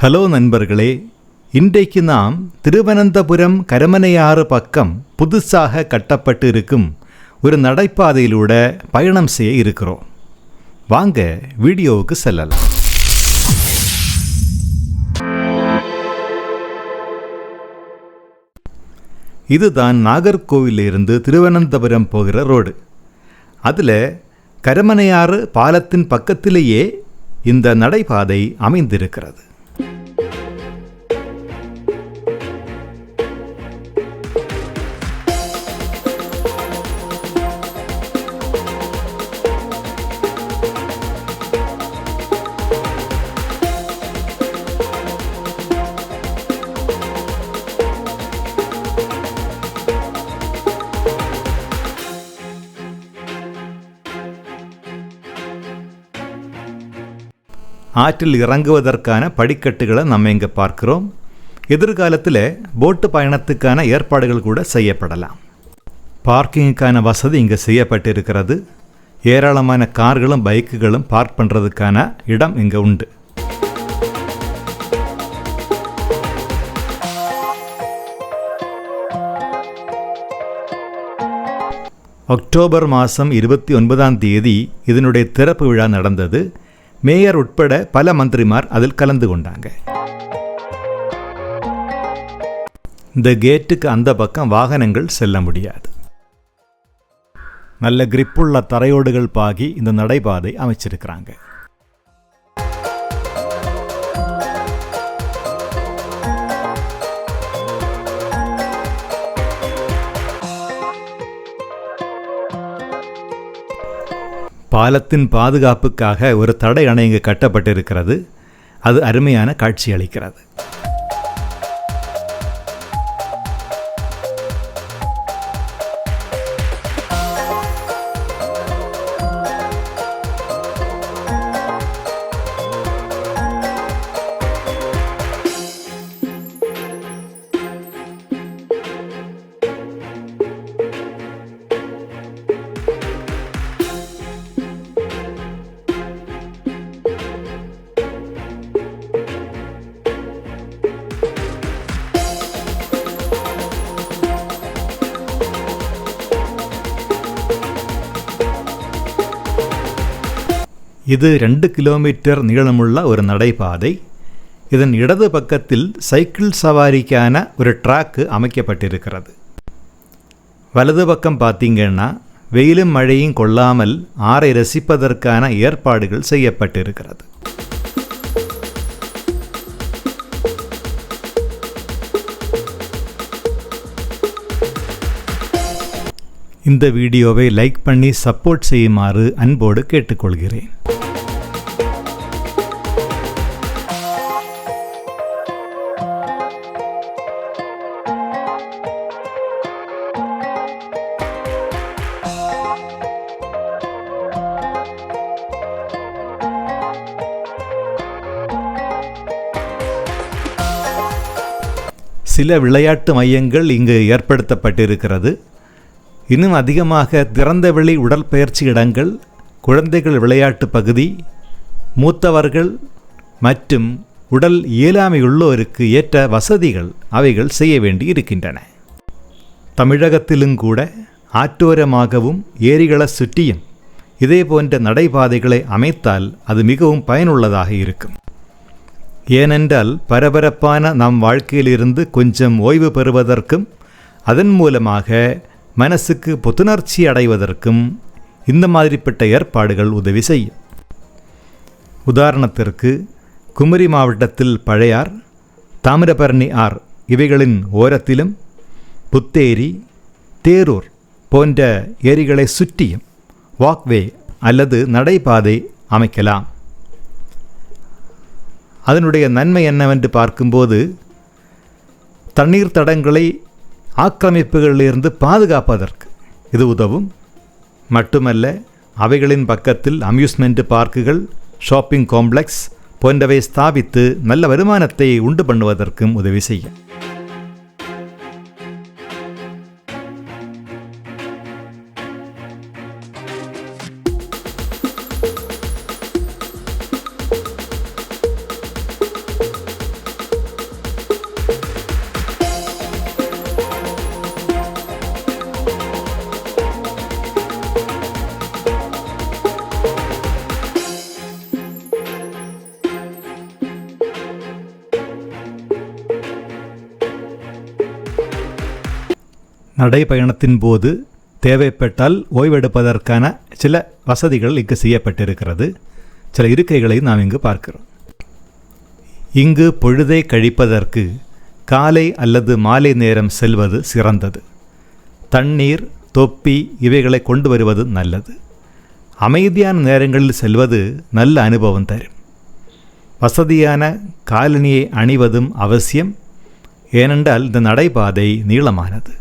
Hello நண்பர்களே, இன்றைக்கு நாம் திருவனந்தபுரம் கரமனையாறு பக்கம் புதுசாக கட்டப்பட்டு இருக்கும் ஒரு நடைபாதையிலூടെ பயணம் செய்ய இருக்கிறோம். வாங்க வீடியோவுக்கு செல்லலாம். இதுதான் நாகர்கோவிலிருந்து திருவனந்தபுரம் போகிற ரோடு. அதில் கரமனையாறு பாலத்தின் பக்கத்திலேயே இந்த நடைபாதை அமைந்திருக்கிறது. ஆற்றில் இறங்குவதற்கான படிக்கட்டுகளை நம்ம இங்கே பார்க்கிறோம். எதிர்காலத்தில் போட்டு பயணத்துக்கான ஏற்பாடுகள் கூட செய்யப்படலாம். பார்க்கிங்குக்கான வசதி இங்கே செய்யப்பட்டிருக்கிறது. ஏராளமான கார்களும் பைக்குகளும் பார்க் பண்ணுறதுக்கான இடம் இங்கே உண்டு. அக்டோபர் மாதம் 29ஆம் தேதி இதனுடைய திறப்பு விழா நடந்தது. மேயர் உட்பட பல மந்திரிமார் அதில் கலந்து கொண்டாங்க. இந்த கேட்டுக்கு அந்த பக்கம் வாகனங்கள் செல்ல முடியாது. நல்ல கிரிப்புள்ள தரையோடுகள் பாகி இந்த நடைபாதை அமைச்சிருக்கிறாங்க. பாலத்தின் பாதுகாப்புக்காக ஒரு தடை அணை இங்கு கட்டப்பட்டிருக்கிறது. அது அருமையான காட்சி அளிக்கிறது. இது 2 கிலோமீட்டர் நீளமுள்ள ஒரு நடைபாதை. இதன் இடது பக்கத்தில் சைக்கிள் சவாரிக்கான ஒரு ட்ராக்கு அமைக்கப்பட்டிருக்கிறது. வலது பக்கம் பார்த்தீங்கன்னா வெயிலும் மழையும் கொள்ளாமல் ஆறை ரசிப்பதற்கான ஏற்பாடுகள் செய்யப்பட்டிருக்கிறது. இந்த வீடியோவை லைக் பண்ணி சப்போர்ட் செய்யுமாறு அன்போடு கேட்டுக்கொள்கிறேன். சில விளையாட்டு மையங்கள் இங்கு ஏற்படுத்தப்பட்டிருக்கிறது. இன்னும் அதிகமாக திறந்தவெளி உடற்பயிற்சி இடங்கள், குழந்தைகள் விளையாட்டு பகுதி, மூத்தவர்கள் மற்றும் உடல் இயலாமையுள்ளோருக்கு ஏற்ற வசதிகள் அவைகள் செய்ய வேண்டி இருக்கின்றன. தமிழகத்திலும் கூட ஆற்றோரமாகவும் ஏரிகளை சுற்றியும் இதே போன்ற நடைபாதைகளை அமைத்தால் அது மிகவும் பயனுள்ளதாக இருக்கும். ஏனென்றால் பரபரப்பான நம் வாழ்க்கையிலிருந்து கொஞ்சம் ஓய்வு பெறுவதற்கும் அதன் மூலமாக மனசுக்கு புத்துணர்ச்சி அடைவதற்கும் இந்த மாதிரிப்பட்ட ஏற்பாடுகள் உதவி செய்யும். உதாரணத்திற்கு குமரி மாவட்டத்தில் பழையார், தாமிரபரணி ஆர் இவைகளின் ஓரத்திலும் புத்தேரி, தேரூர் போன்ற ஏரிகளை சுற்றியும் வாக்வே அல்லது நடைபாதை அமைக்கலாம். அதனுடைய நன்மை என்னவென்று பார்க்கும்போது தண்ணீர் தடங்களை ஆக்கிரமிப்புகளிலிருந்து பாதுகாப்பதற்கு இது உதவும். மட்டுமல்ல, அவைகளின் பக்கத்தில் அம்யூஸ்மெண்ட் பார்க்குகள், ஷாப்பிங் காம்ப்ளெக்ஸ் போன்றவை ஸ்தாபித்து நல்ல வருமானத்தை உண்டு பண்ணுவதற்கும் உதவி செய்யும். நடைப்பயணத்தின் போது தேவைப்பட்டால் ஓய்வெடுப்பதற்கான சில வசதிகள் இங்கு செய்யப்பட்டிருக்கிறது. சில இருக்கைகளை நாம் இங்கு பார்க்கிறோம். இங்கு பொழுதை கழிப்பதற்கு காலை அல்லது மாலை நேரம் செல்வது சிறந்தது. தண்ணீர், தொப்பி இவைகளை கொண்டு வருவது நல்லது. அமைதியான நேரங்களில் செல்வது நல்ல அனுபவம் தரும். வசதியான காலணியை அணிவதும் அவசியம். ஏனென்றால் இந்த நடைபாதை நீளமானது.